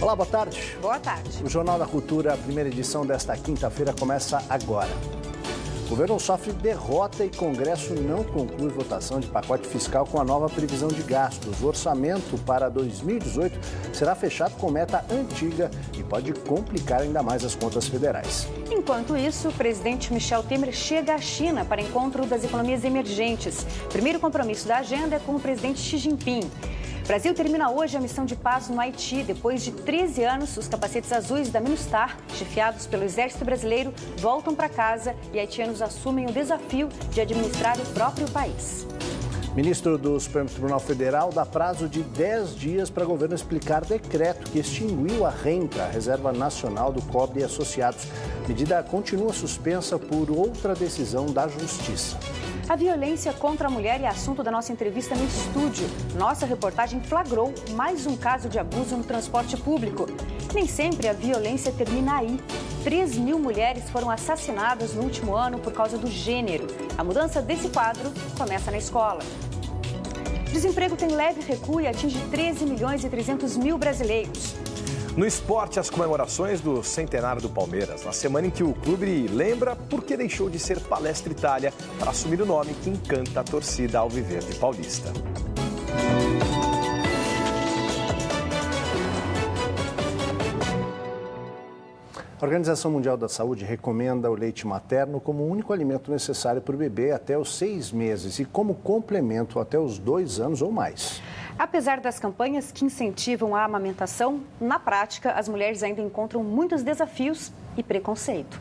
Olá, boa tarde. Boa tarde. O Jornal da Cultura, a primeira edição desta quinta-feira, começa agora. O governo sofre derrota e Congresso não conclui votação de pacote fiscal com a nova previsão de gastos. O orçamento para 2018 será fechado com meta antiga e pode complicar ainda mais as contas federais. Enquanto isso, o presidente Michel Temer chega à China para encontro das economias emergentes. O primeiro compromisso da agenda é com o presidente Xi Jinping. O Brasil termina hoje a missão de paz no Haiti. Depois de 13 anos, os capacetes azuis da MINUSTAH, chefiados pelo Exército Brasileiro, voltam para casa e haitianos assumem o desafio de administrar o próprio país. Ministro do Supremo Tribunal Federal dá prazo de 10 dias para o governo explicar decreto que extinguiu a RENCA, a Reserva Nacional do Cobre e Associados. A medida continua suspensa por outra decisão da Justiça. A violência contra a mulher é assunto da nossa entrevista no estúdio. Nossa reportagem flagrou mais um caso de abuso no transporte público. Nem sempre a violência termina aí. 3.000 mulheres foram assassinadas no último ano por causa do gênero. A mudança desse quadro começa na escola. Desemprego tem leve recuo e atinge 13.300.000 brasileiros. No esporte, as comemorações do centenário do Palmeiras, na semana em que o clube lembra porque deixou de ser Palestra Itália para assumir o nome que encanta a torcida alviverde paulista. A Organização Mundial da Saúde recomenda o leite materno como o único alimento necessário para o bebê até os 6 meses e como complemento até os 2 anos ou mais. Apesar das campanhas que incentivam a amamentação, na prática, as mulheres ainda encontram muitos desafios e preconceito.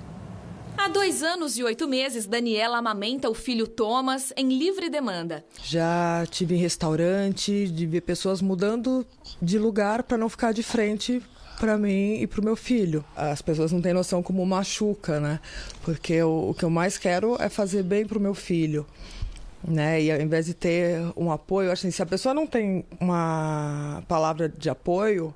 Há 2 anos e 8 meses, Daniela amamenta o filho Thomas em livre demanda. Já tive em restaurante, de ver pessoas mudando de lugar para não ficar de frente para mim e para o meu filho. As pessoas não têm noção como machuca, né? Porque o que eu mais quero é fazer bem para o meu filho. Né? E ao invés de ter um apoio, eu acho assim, se a pessoa não tem uma palavra de apoio,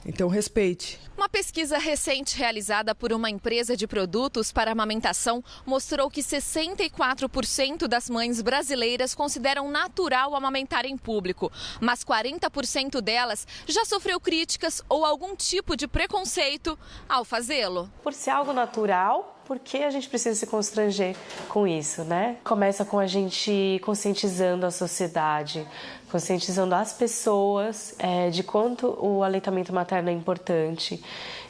então respeite. Uma pesquisa recente realizada por uma empresa de produtos para amamentação mostrou que 64% das mães brasileiras consideram natural amamentar em público, mas 40% delas já sofreu críticas ou algum tipo de preconceito ao fazê-lo. Por ser algo natural, por que a gente precisa se constranger com isso, né? Começa com a gente conscientizando a sociedade, conscientizando as pessoas de quanto o aleitamento materno é importante,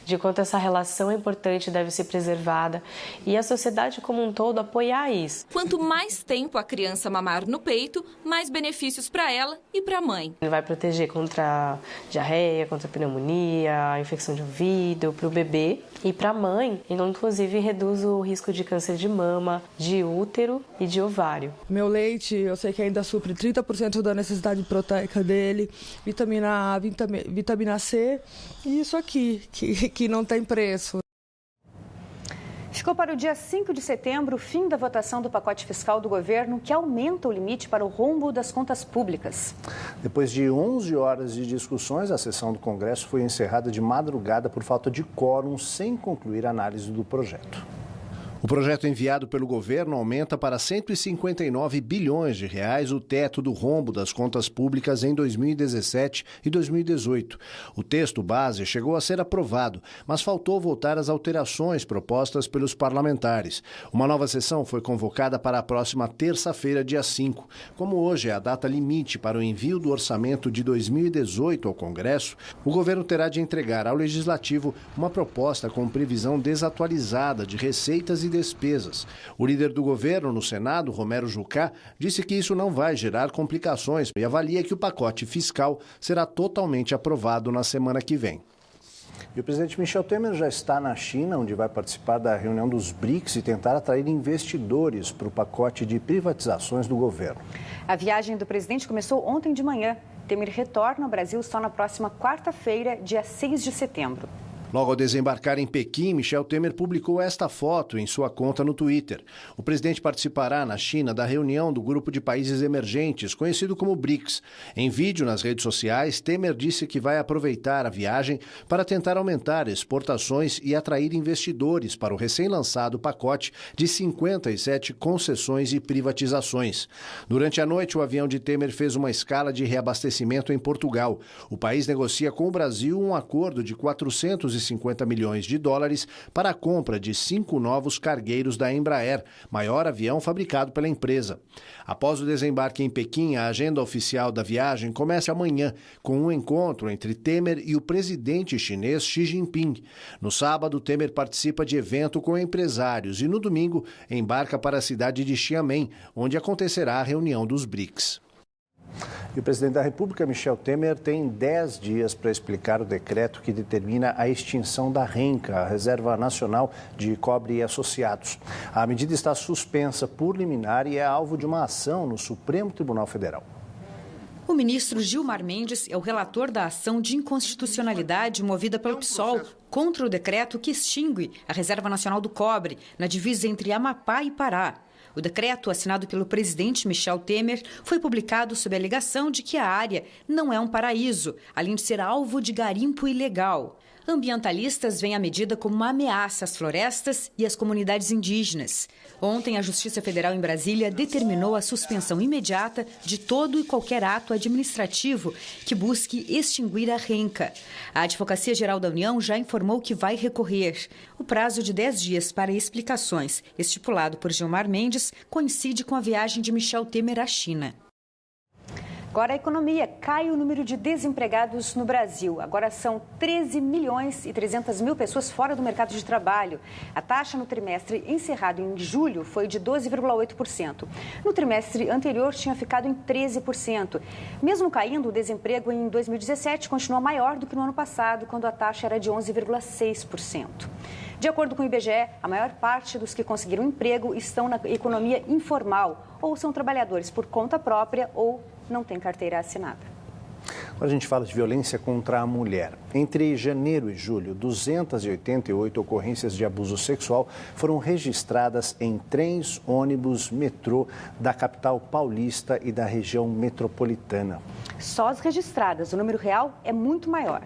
de quanto essa relação é importante e deve ser preservada, e a sociedade como um todo apoiar isso. Quanto mais tempo a criança mamar no peito, mais benefícios para ela e para a mãe. Ele vai proteger contra diarreia, contra pneumonia, infecção de ouvido, para o bebê e para a mãe. Ele inclusive reduz o risco de câncer de mama, de útero e de ovário. Meu leite, eu sei que ainda supre 30% da necessidade proteica dele, vitamina A, vitamina C e isso aqui, que não tem preço. Ficou para o dia 5 de setembro o fim da votação do pacote fiscal do governo, que aumenta o limite para o rombo das contas públicas. Depois de 11 horas de discussões, a sessão do Congresso foi encerrada de madrugada por falta de quórum, sem concluir a análise do projeto. O projeto enviado pelo governo aumenta para 159 bilhões de reais o teto do rombo das contas públicas em 2017 e 2018. O texto base chegou a ser aprovado, mas faltou votar as alterações propostas pelos parlamentares. Uma nova sessão foi convocada para a próxima terça-feira, dia 5. Como hoje é a data limite para o envio do orçamento de 2018 ao Congresso, o governo terá de entregar ao Legislativo uma proposta com previsão desatualizada de receitas e despesas. O líder do governo no Senado, Romero Jucá, disse que isso não vai gerar complicações e avalia que o pacote fiscal será totalmente aprovado na semana que vem. E o presidente Michel Temer já está na China, onde vai participar da reunião dos BRICS e tentar atrair investidores para o pacote de privatizações do governo. A viagem do presidente começou ontem de manhã. Temer retorna ao Brasil só na próxima quarta-feira, dia 6 de setembro. Logo ao desembarcar em Pequim, Michel Temer publicou esta foto em sua conta no Twitter. O presidente participará na China da reunião do Grupo de Países Emergentes, conhecido como BRICS. Em vídeo nas redes sociais, Temer disse que vai aproveitar a viagem para tentar aumentar exportações e atrair investidores para o recém-lançado pacote de 57 concessões e privatizações. Durante a noite, o avião de Temer fez uma escala de reabastecimento em Portugal. O país negocia com o Brasil um acordo de 450 milhões de dólares para a compra de 5 novos cargueiros da Embraer, maior avião fabricado pela empresa. Após o desembarque em Pequim, a agenda oficial da viagem começa amanhã, com um encontro entre Temer e o presidente chinês Xi Jinping. No sábado, Temer participa de evento com empresários e no domingo embarca para a cidade de Xiamen, onde acontecerá a reunião dos BRICS. E o presidente da República, Michel Temer, tem 10 dias para explicar o decreto que determina a extinção da RENCA, a Reserva Nacional de Cobre e Associados. A medida está suspensa por liminar e é alvo de uma ação no Supremo Tribunal Federal. O ministro Gilmar Mendes é o relator da ação de inconstitucionalidade movida pelo PSOL contra o decreto que extingue a Reserva Nacional do Cobre, na divisa entre Amapá e Pará. O decreto, assinado pelo presidente Michel Temer, foi publicado sob a alegação de que a área não é um paraíso, além de ser alvo de garimpo ilegal. Ambientalistas veem a medida como uma ameaça às florestas e às comunidades indígenas. Ontem, a Justiça Federal em Brasília determinou a suspensão imediata de todo e qualquer ato administrativo que busque extinguir a RENCA. A Advocacia Geral da União já informou que vai recorrer. O prazo de 10 dias para explicações, estipulado por Gilmar Mendes, coincide com a viagem de Michel Temer à China. Agora a economia, cai o número de desempregados no Brasil. Agora são 13 milhões e 300 mil pessoas fora do mercado de trabalho. A taxa no trimestre encerrado em julho foi de 12,8%. No trimestre anterior tinha ficado em 13%. Mesmo caindo, o desemprego em 2017 continua maior do que no ano passado, quando a taxa era de 11,6%. De acordo com o IBGE, a maior parte dos que conseguiram emprego estão na economia informal, ou são trabalhadores por conta própria ou não têm carteira assinada. Agora a gente fala de violência contra a mulher. Entre janeiro e julho, 288 ocorrências de abuso sexual foram registradas em trens, ônibus, metrô da capital paulista e da região metropolitana. Só as registradas, o número real é muito maior.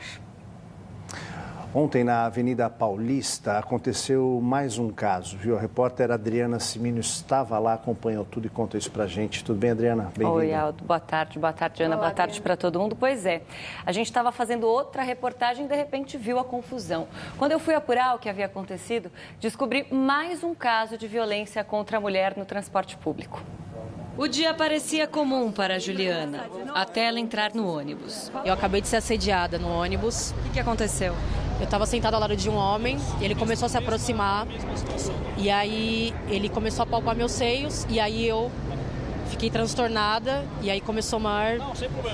Ontem, na Avenida Paulista, aconteceu mais um caso, viu? A repórter Adriana Cimino estava lá, acompanhou tudo e conta isso pra gente. Tudo bem, Adriana? Bem-vinda. Oi, Aldo. Boa tarde, Ana. Boa tarde para todo mundo. Pois é, a gente estava fazendo outra reportagem e, de repente, viu a confusão. Quando eu fui apurar o que havia acontecido, descobri mais um caso de violência contra a mulher no transporte público. O dia parecia comum para a Juliana, até ela entrar no ônibus. Eu acabei de ser assediada no ônibus. O que aconteceu? Eu estava sentada ao lado de um homem, ele começou a se aproximar, e aí ele começou a palpar meus seios, e aí eu fiquei transtornada, e aí começou o maior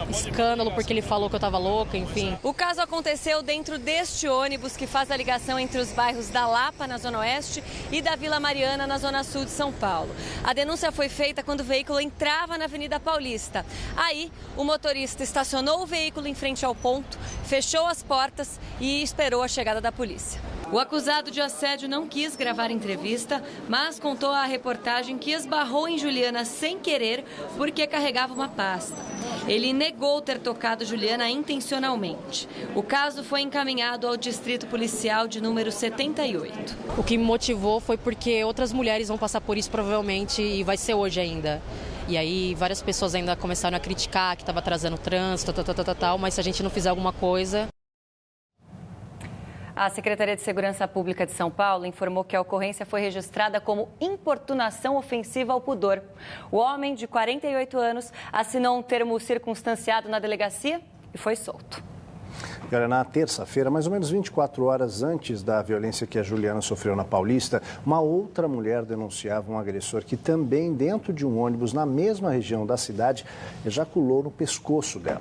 escândalo, porque ele falou que eu estava louca, enfim. O caso aconteceu dentro deste ônibus que faz a ligação entre os bairros da Lapa, na Zona Oeste, e da Vila Mariana, na Zona Sul de São Paulo. A denúncia foi feita quando o veículo entrava na Avenida Paulista. Aí, o motorista estacionou o veículo em frente ao ponto, fechou as portas e esperou a chegada da polícia. O acusado de assédio não quis gravar entrevista, mas contou à reportagem que esbarrou em Juliana sem querer porque carregava uma pasta. Ele negou ter tocado Juliana intencionalmente. O caso foi encaminhado ao Distrito Policial de número 78. O que me motivou foi porque outras mulheres vão passar por isso provavelmente e vai ser hoje ainda. E aí várias pessoas ainda começaram a criticar que estava atrasando o trânsito, mas se a gente não fizer alguma coisa... A Secretaria de Segurança Pública de São Paulo informou que a ocorrência foi registrada como importunação ofensiva ao pudor. O homem, de 48 anos, assinou um termo circunstanciado na delegacia e foi solto. E olha, na terça-feira, mais ou menos 24 horas antes da violência que a Juliana sofreu na Paulista, uma outra mulher denunciava um agressor que também, dentro de um ônibus na mesma região da cidade, ejaculou no pescoço dela.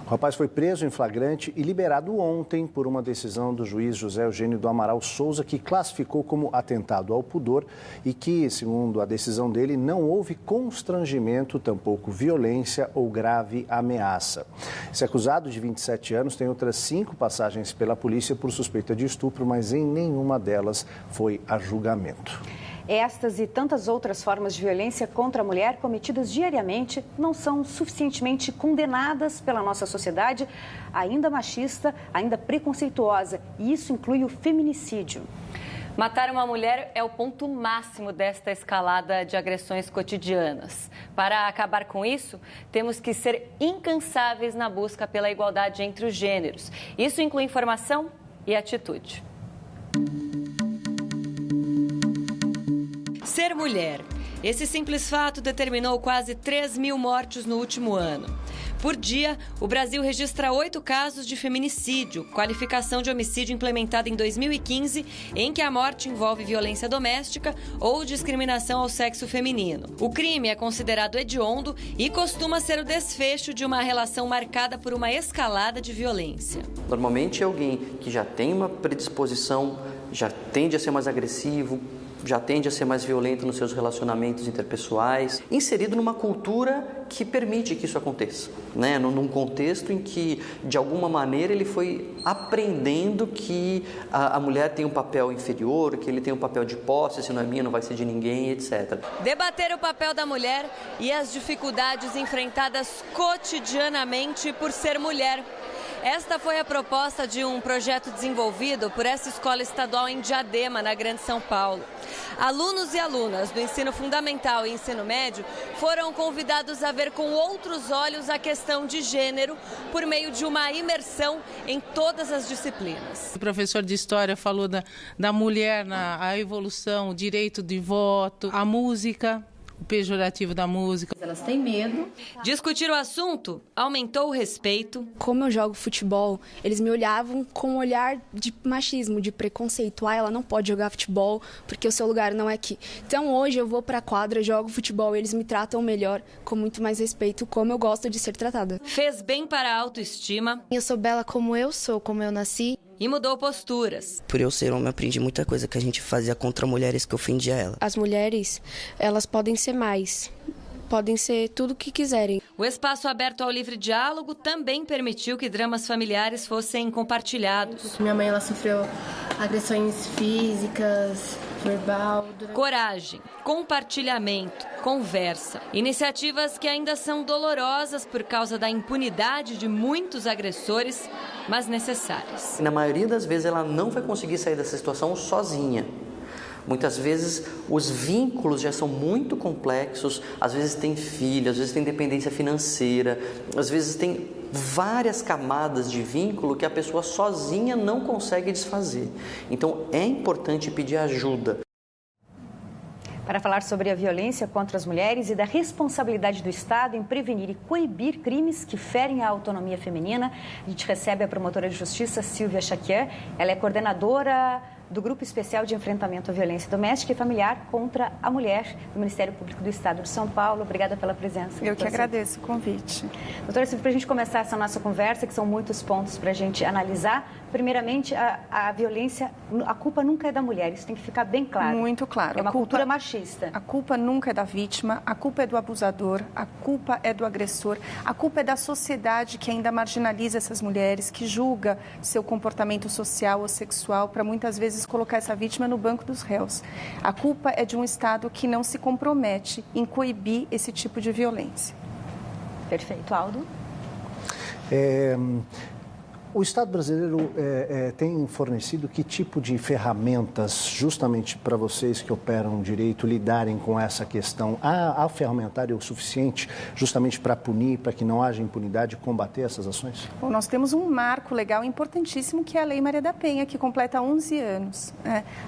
O rapaz foi preso em flagrante e liberado ontem por uma decisão do juiz José Eugênio do Amaral Souza, que classificou como atentado ao pudor e que, segundo a decisão dele, não houve constrangimento, tampouco violência ou grave ameaça. Esse acusado, de 27 anos, tem outras 5 passagens pela polícia por suspeita de estupro, mas em nenhuma delas foi a julgamento. Estas e tantas outras formas de violência contra a mulher cometidas diariamente não são suficientemente condenadas pela nossa sociedade, ainda machista, ainda preconceituosa, e isso inclui o feminicídio. Matar uma mulher é o ponto máximo desta escalada de agressões cotidianas. Para acabar com isso, temos que ser incansáveis na busca pela igualdade entre os gêneros. Isso inclui informação e atitude. Ser mulher. Esse simples fato determinou quase 3.000 mortes no último ano. Por dia, o Brasil registra 8 casos de feminicídio, qualificação de homicídio implementada em 2015, em que a morte envolve violência doméstica ou discriminação ao sexo feminino. O crime é considerado hediondo e costuma ser o desfecho de uma relação marcada por uma escalada de violência. Normalmente é alguém que já tem uma predisposição, já tende a ser mais agressivo, já tende a ser mais violento nos seus relacionamentos interpessoais, inserido numa cultura que permite que isso aconteça, né? Num contexto em que, de alguma maneira, ele foi aprendendo que a mulher tem um papel inferior, que ele tem um papel de posse, se não é minha, não vai ser de ninguém, etc. Debater o papel da mulher e as dificuldades enfrentadas cotidianamente por ser mulher. Esta foi a proposta de um projeto desenvolvido por essa escola estadual em Diadema, na Grande São Paulo. Alunos e alunas do ensino fundamental e ensino médio foram convidados a ver com outros olhos a questão de gênero por meio de uma imersão em todas as disciplinas. O professor de História falou da mulher na evolução, o direito de voto, a música, o pejorativo da música. Elas têm medo. Discutir o assunto aumentou o respeito. Como eu jogo futebol, eles me olhavam com um olhar de machismo, de preconceito. Ah, ela não pode jogar futebol porque o seu lugar não é aqui. Então hoje eu vou pra quadra, jogo futebol, eles me tratam melhor, com muito mais respeito, como eu gosto de ser tratada. Fez bem para a autoestima. Eu sou bela como eu sou, como eu nasci. E mudou posturas. Por eu ser homem, aprendi muita coisa que a gente fazia contra mulheres que ofendia ela. As mulheres, elas podem ser mais, podem ser tudo o que quiserem. O espaço aberto ao livre diálogo também permitiu que dramas familiares fossem compartilhados. Minha mãe, ela sofreu agressões físicas, verbal. Coragem, compartilhamento, conversa. Iniciativas que ainda são dolorosas por causa da impunidade de muitos agressores, mas necessárias. Na maioria das vezes ela não vai conseguir sair dessa situação sozinha. Muitas vezes os vínculos já são muito complexos, às vezes tem filho, às vezes tem dependência financeira, às vezes tem várias camadas de vínculo que a pessoa sozinha não consegue desfazer. Então é importante pedir ajuda. Para falar sobre a violência contra as mulheres e da responsabilidade do Estado em prevenir e coibir crimes que ferem a autonomia feminina, a gente recebe a promotora de justiça Silvia Chaquier. Ela é coordenadora do Grupo Especial de Enfrentamento à Violência Doméstica e Familiar contra a Mulher do Ministério Público do Estado de São Paulo. Obrigada pela presença. Eu que agradeço o convite. Doutora Silvia, para a gente começar essa nossa conversa, que são muitos pontos para a gente analisar, primeiramente, a violência, a culpa nunca é da mulher, isso tem que ficar bem claro. Muito claro. É uma cultura machista. A culpa nunca é da vítima, a culpa é do abusador, a culpa é do agressor, a culpa é da sociedade que ainda marginaliza essas mulheres, que julga seu comportamento social ou sexual para muitas vezes colocar essa vítima no banco dos réus. A culpa é de um Estado que não se compromete em coibir esse tipo de violência. Perfeito. Aldo? O Estado brasileiro tem fornecido que tipo de ferramentas justamente para vocês que operam direito lidarem com essa questão? Há ferramentário o suficiente justamente para punir, para que não haja impunidade e combater essas ações? Bom, nós temos um marco legal importantíssimo que é a Lei Maria da Penha, que completa 11 anos.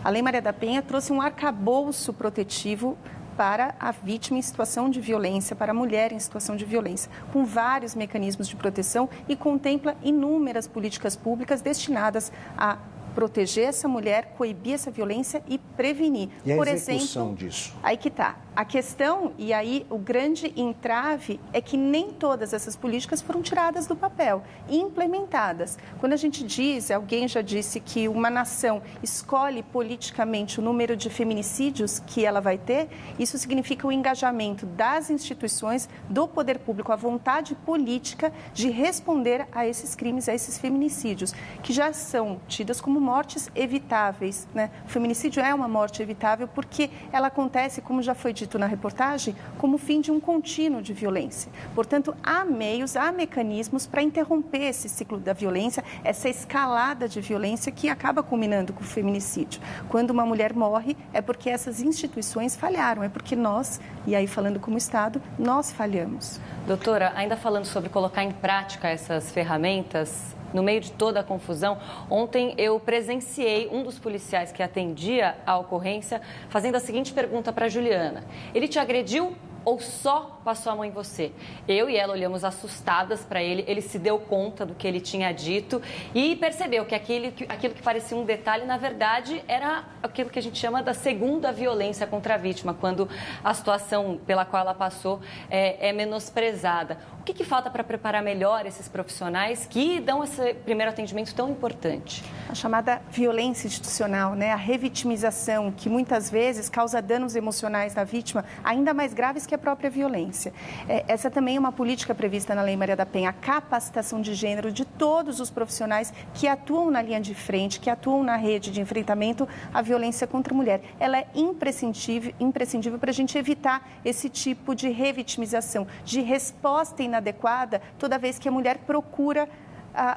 A Lei Maria da Penha trouxe um arcabouço protetivo para a vítima em situação de violência, para a mulher em situação de violência, com vários mecanismos de proteção e contempla inúmeras políticas públicas destinadas a proteger essa mulher, coibir essa violência e prevenir. E a execução disso? Aí que está. A questão, e aí o grande entrave, é que nem todas essas políticas foram tiradas do papel e implementadas. Quando a gente diz, alguém já disse que uma nação escolhe politicamente o número de feminicídios que ela vai ter, isso significa o engajamento das instituições, do poder público, a vontade política de responder a esses crimes, a esses feminicídios, que já são tidas como mortes evitáveis, né? O feminicídio é uma morte evitável porque ela acontece, como já foi dito na reportagem, como o fim de um contínuo de violência. Portanto, há meios, há mecanismos para interromper esse ciclo da violência, essa escalada de violência que acaba culminando com o feminicídio. Quando uma mulher morre, é porque essas instituições falharam, é porque nós, e aí falando como Estado, nós falhamos. Doutora, ainda falando sobre colocar em prática essas ferramentas, no meio de toda a confusão, ontem eu presenciei um dos policiais que atendia a ocorrência fazendo a seguinte pergunta para a Juliana: ele te agrediu ou só passou a mão em você? Eu e ela olhamos assustadas para ele, ele se deu conta do que ele tinha dito e percebeu que aquilo que parecia um detalhe, na verdade, era aquilo que a gente chama da segunda violência contra a vítima, quando a situação pela qual ela passou é menosprezada. O que falta para preparar melhor esses profissionais que dão esse primeiro atendimento tão importante? A chamada violência institucional, né? A revitimização, que muitas vezes causa danos emocionais na vítima ainda mais graves que a própria violência. Essa também é uma política prevista na Lei Maria da Penha, a capacitação de gênero de todos os profissionais que atuam na linha de frente, que atuam na rede de enfrentamento à violência contra a mulher. Ela é imprescindível para a gente evitar esse tipo de revitimização, de resposta inadequada toda vez que a mulher procura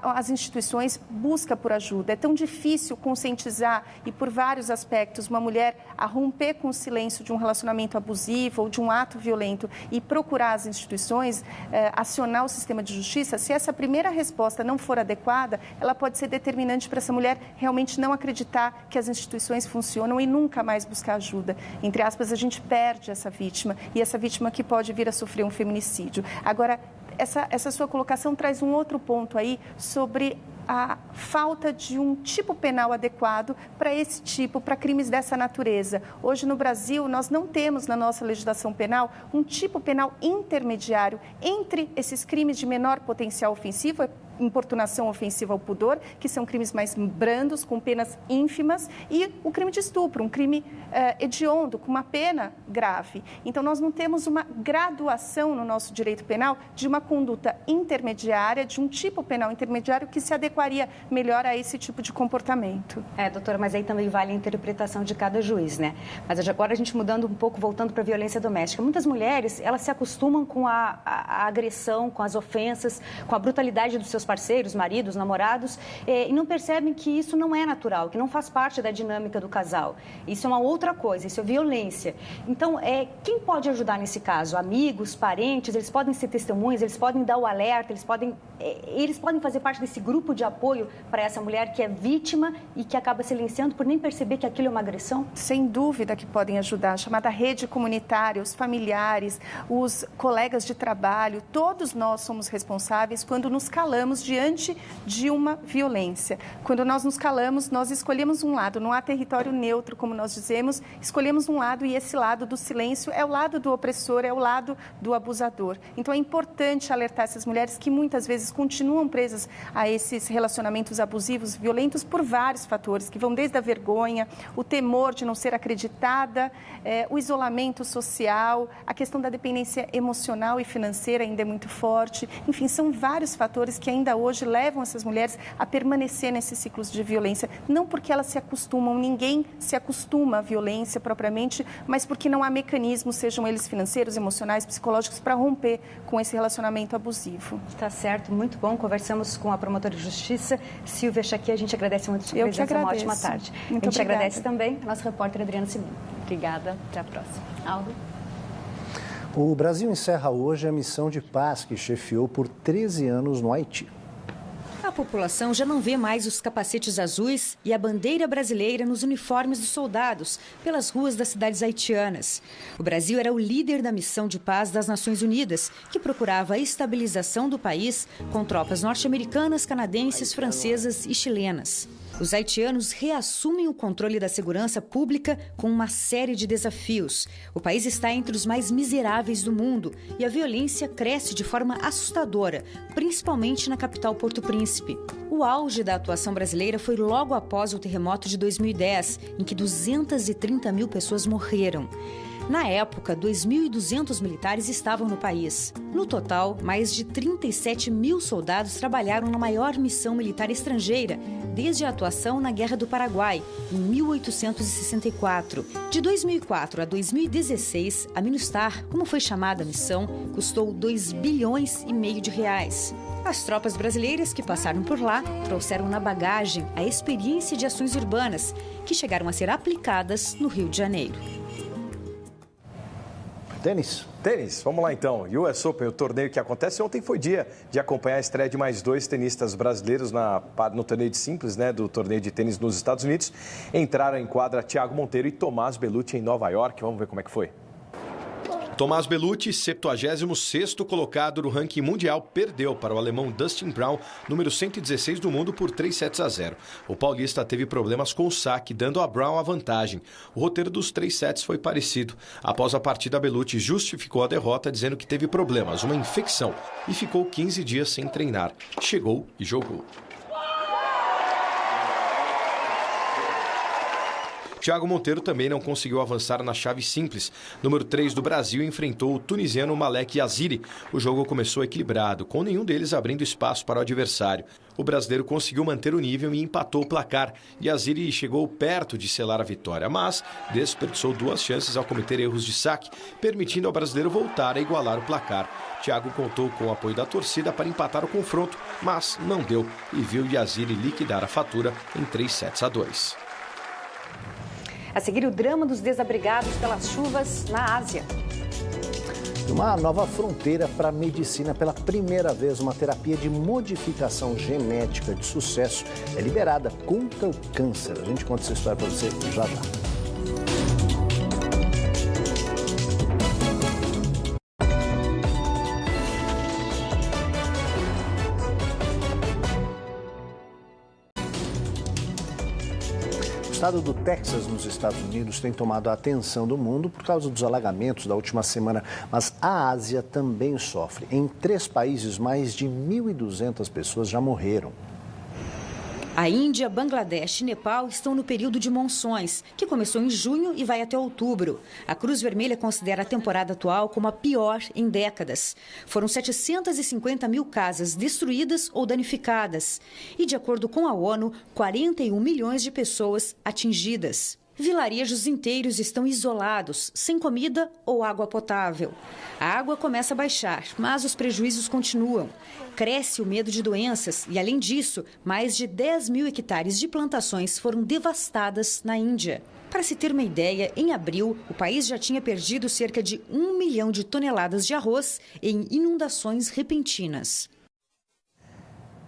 as instituições, busca por ajuda. É tão difícil conscientizar e, por vários aspectos, uma mulher a romper com o silêncio de um relacionamento abusivo ou de um ato violento e procurar as instituições, acionar o sistema de justiça. Se essa primeira resposta não for adequada, ela pode ser determinante para essa mulher realmente não acreditar que as instituições funcionam e nunca mais buscar ajuda. Entre aspas, a gente perde essa vítima e essa vítima que pode vir a sofrer um feminicídio. Agora, essa sua colocação traz um outro ponto aí sobre a falta de um tipo penal adequado para esse tipo, para crimes dessa natureza. Hoje no Brasil, nós não temos na nossa legislação penal um tipo penal intermediário entre esses crimes de menor potencial ofensivo, importunação ofensiva ao pudor, que são crimes mais brandos, com penas ínfimas, e o crime de estupro, um crime hediondo, com uma pena grave. Então, nós não temos uma graduação no nosso direito penal de uma conduta intermediária, de um tipo penal intermediário que se adequaria melhor a esse tipo de comportamento. Doutora, mas aí também vale a interpretação de cada juiz, né? Mas agora a gente mudando um pouco, voltando para a violência doméstica. Muitas mulheres, elas se acostumam com a agressão, com as ofensas, com a brutalidade dos seus parceiros, maridos, namorados, e não percebem que isso não é natural, que não faz parte da dinâmica do casal. Isso é uma outra coisa, isso é violência. Então, quem pode ajudar nesse caso? Amigos, parentes, eles podem ser testemunhas, eles podem dar o alerta, eles podem fazer parte desse grupo de apoio para essa mulher que é vítima e que acaba silenciando por nem perceber que aquilo é uma agressão? Sem dúvida que podem ajudar. A chamada rede comunitária, os familiares, os colegas de trabalho, todos nós somos responsáveis quando nos calamos diante de uma violência. Quando nós nos calamos, nós escolhemos um lado, não há território neutro, como nós dizemos, escolhemos um lado e esse lado do silêncio é o lado do opressor, é o lado do abusador. Então é importante alertar essas mulheres que muitas vezes continuam presas a esses relacionamentos abusivos, violentos, por vários fatores, que vão desde a vergonha, o temor de não ser acreditada, o isolamento social, a questão da dependência emocional e financeira ainda é muito forte. Enfim, são vários fatores que ainda hoje levam essas mulheres a permanecer nesses ciclos de violência, não porque elas se acostumam, ninguém se acostuma à violência propriamente, mas porque não há mecanismos, sejam eles financeiros, emocionais, psicológicos, para romper com esse relacionamento abusivo. Está certo, muito bom. Conversamos com a promotora de justiça, Silvia Chaqui. A gente agradece muito a sua presença. Uma ótima tarde. Muito a gente obrigada. agradece também a nossa repórter Adriana Simão. Obrigada. Até a próxima. Aldo. O Brasil encerra hoje a missão de paz que chefiou por 13 anos no Haiti. A população já não vê mais os capacetes azuis e a bandeira brasileira nos uniformes dos soldados pelas ruas das cidades haitianas. O Brasil era o líder da missão de paz das Nações Unidas, que procurava a estabilização do país com tropas norte-americanas, canadenses, francesas e chilenas. Os haitianos reassumem o controle da segurança pública com uma série de desafios. O país está entre os mais miseráveis do mundo e a violência cresce de forma assustadora, principalmente na capital Porto Príncipe. O auge da atuação brasileira foi logo após o terremoto de 2010, em que 230 mil pessoas morreram. Na época, 2.200 militares estavam no país. No total, mais de 37 mil soldados trabalharam na maior missão militar estrangeira, desde a atuação na Guerra do Paraguai, em 1864. De 2004 a 2016, a MINUSTAH, como foi chamada a missão, custou 2,5 bilhões de reais. As tropas brasileiras que passaram por lá trouxeram na bagagem a experiência de ações urbanas, que chegaram a ser aplicadas no Rio de Janeiro. Tênis, vamos lá então. US Open, o torneio que acontece ontem, foi dia de acompanhar a estreia de mais 2 tenistas brasileiros no torneio de simples, do torneio de tênis nos Estados Unidos. Entraram em quadra Thiago Monteiro e Tomás Bellucci em Nova York. Vamos ver como é que foi. Tomás Bellucci, 76º colocado no ranking mundial, perdeu para o alemão Dustin Brown, número 116 do mundo, por 3-0. O paulista teve problemas com o saque, dando a Brown a vantagem. O roteiro dos 3 sets foi parecido. Após a partida, Bellucci justificou a derrota, dizendo que teve problemas, uma infecção, e ficou 15 dias sem treinar. Chegou e jogou. Thiago Monteiro também não conseguiu avançar na chave simples. Número 3 do Brasil enfrentou o tunisiano Malek Yaziri. O jogo começou equilibrado, com nenhum deles abrindo espaço para o adversário. O brasileiro conseguiu manter o nível e empatou o placar. Yaziri chegou perto de selar a vitória, mas desperdiçou 2 chances ao cometer erros de saque, permitindo ao brasileiro voltar a igualar o placar. Thiago contou com o apoio da torcida para empatar o confronto, mas não deu e viu Yaziri liquidar a fatura em 3-2. A seguir, o drama dos desabrigados pelas chuvas na Ásia. Uma nova fronteira para a medicina. Pela primeira vez, uma terapia de modificação genética de sucesso é liberada contra o câncer. A gente conta essa história para você já já. O estado do Texas, nos Estados Unidos, tem tomado a atenção do mundo por causa dos alagamentos da última semana, mas a Ásia também sofre. Em 3 países, mais de 1.200 pessoas já morreram. A Índia, Bangladesh e Nepal estão no período de monções, que começou em junho e vai até outubro. A Cruz Vermelha considera a temporada atual como a pior em décadas. Foram 750 mil casas destruídas ou danificadas. E, de acordo com a ONU, 41 milhões de pessoas atingidas. Vilarejos inteiros estão isolados, sem comida ou água potável. A água começa a baixar, mas os prejuízos continuam. Cresce o medo de doenças e, além disso, mais de 10 mil hectares de plantações foram devastadas na Índia. Para se ter uma ideia, em abril, o país já tinha perdido cerca de 1 milhão de toneladas de arroz em inundações repentinas.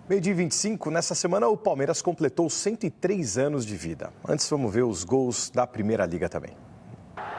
12h25, nessa semana o Palmeiras completou 103 anos de vida. Antes vamos ver os gols da Primeira Liga também.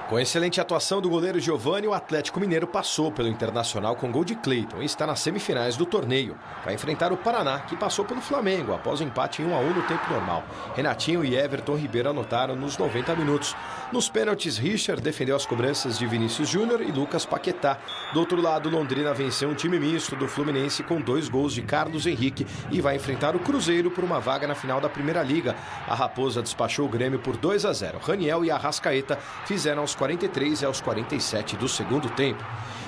Com a excelente atuação do goleiro Giovani, o Atlético Mineiro passou pelo Internacional com gol de Cleiton e está nas semifinais do torneio. Vai enfrentar o Paraná, que passou pelo Flamengo após o empate em 1-1 no tempo normal. Renatinho e Everton Ribeiro anotaram nos 90 minutos. Nos pênaltis, Richard defendeu as cobranças de Vinícius Júnior e Lucas Paquetá. Do outro lado, Londrina venceu um time misto do Fluminense com 2 gols de Carlos Henrique e vai enfrentar o Cruzeiro por uma vaga na final da Primeira Liga. A Raposa despachou o Grêmio por 2-0. Raniel e Arrascaeta fizeram aos 43 e aos 47 do segundo tempo.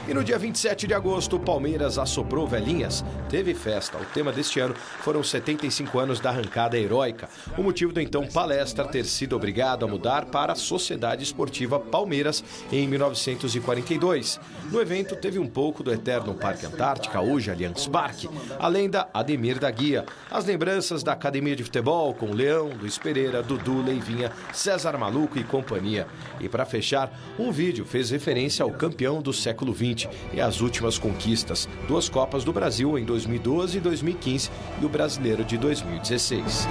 E no dia 27 de agosto, o Palmeiras assoprou velhinhas. Teve festa. O tema deste ano foram 75 anos da arrancada heróica. O motivo do então Palestra ter sido obrigado a mudar para a Sociedade Esportiva Palmeiras em 1942. No evento, teve um pouco do eterno Parque Antártica, hoje Allianz Parque, além da Ademir da Guia. As lembranças da Academia de Futebol com Leão, Luiz Pereira, Dudu, Leivinha, César Maluco e companhia. E para fechar, um vídeo fez referência ao campeão do século XX e às últimas conquistas, 2 Copas do Brasil em 2012 e 2015 e o Brasileiro de 2016.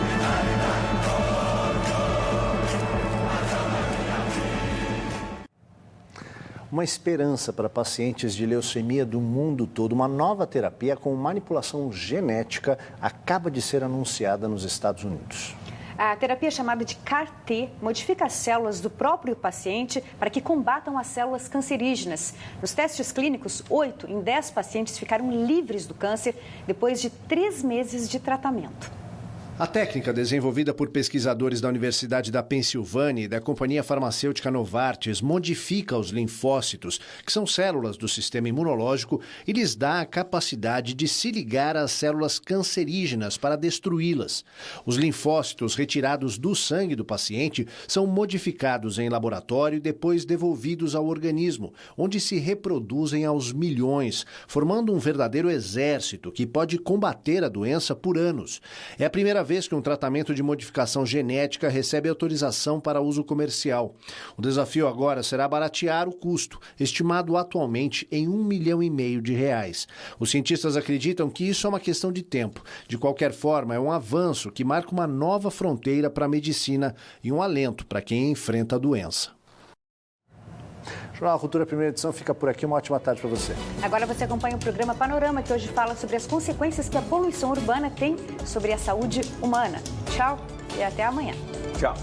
Uma esperança para pacientes de leucemia do mundo todo. Uma nova terapia com manipulação genética acaba de ser anunciada nos Estados Unidos. A terapia chamada de CAR-T modifica as células do próprio paciente para que combatam as células cancerígenas. Nos testes clínicos, 8 em 10 pacientes ficaram livres do câncer depois de 3 meses de tratamento. A técnica, desenvolvida por pesquisadores da Universidade da Pensilvânia e da companhia farmacêutica Novartis, modifica os linfócitos, que são células do sistema imunológico, e lhes dá a capacidade de se ligar às células cancerígenas para destruí-las. Os linfócitos retirados do sangue do paciente são modificados em laboratório e depois devolvidos ao organismo, onde se reproduzem aos milhões, formando um verdadeiro exército que pode combater a doença por anos. É a primeira vez que um tratamento de modificação genética recebe autorização para uso comercial. O desafio agora será baratear o custo, estimado atualmente em R$1,5 milhão. Os cientistas acreditam que isso é uma questão de tempo. De qualquer forma, é um avanço que marca uma nova fronteira para a medicina e um alento para quem enfrenta a doença. O Jornal Cultura, primeira edição, fica por aqui. Uma ótima tarde para você. Agora você acompanha o programa Panorama, que hoje fala sobre as consequências que a poluição urbana tem sobre a saúde humana. Tchau e até amanhã. Tchau.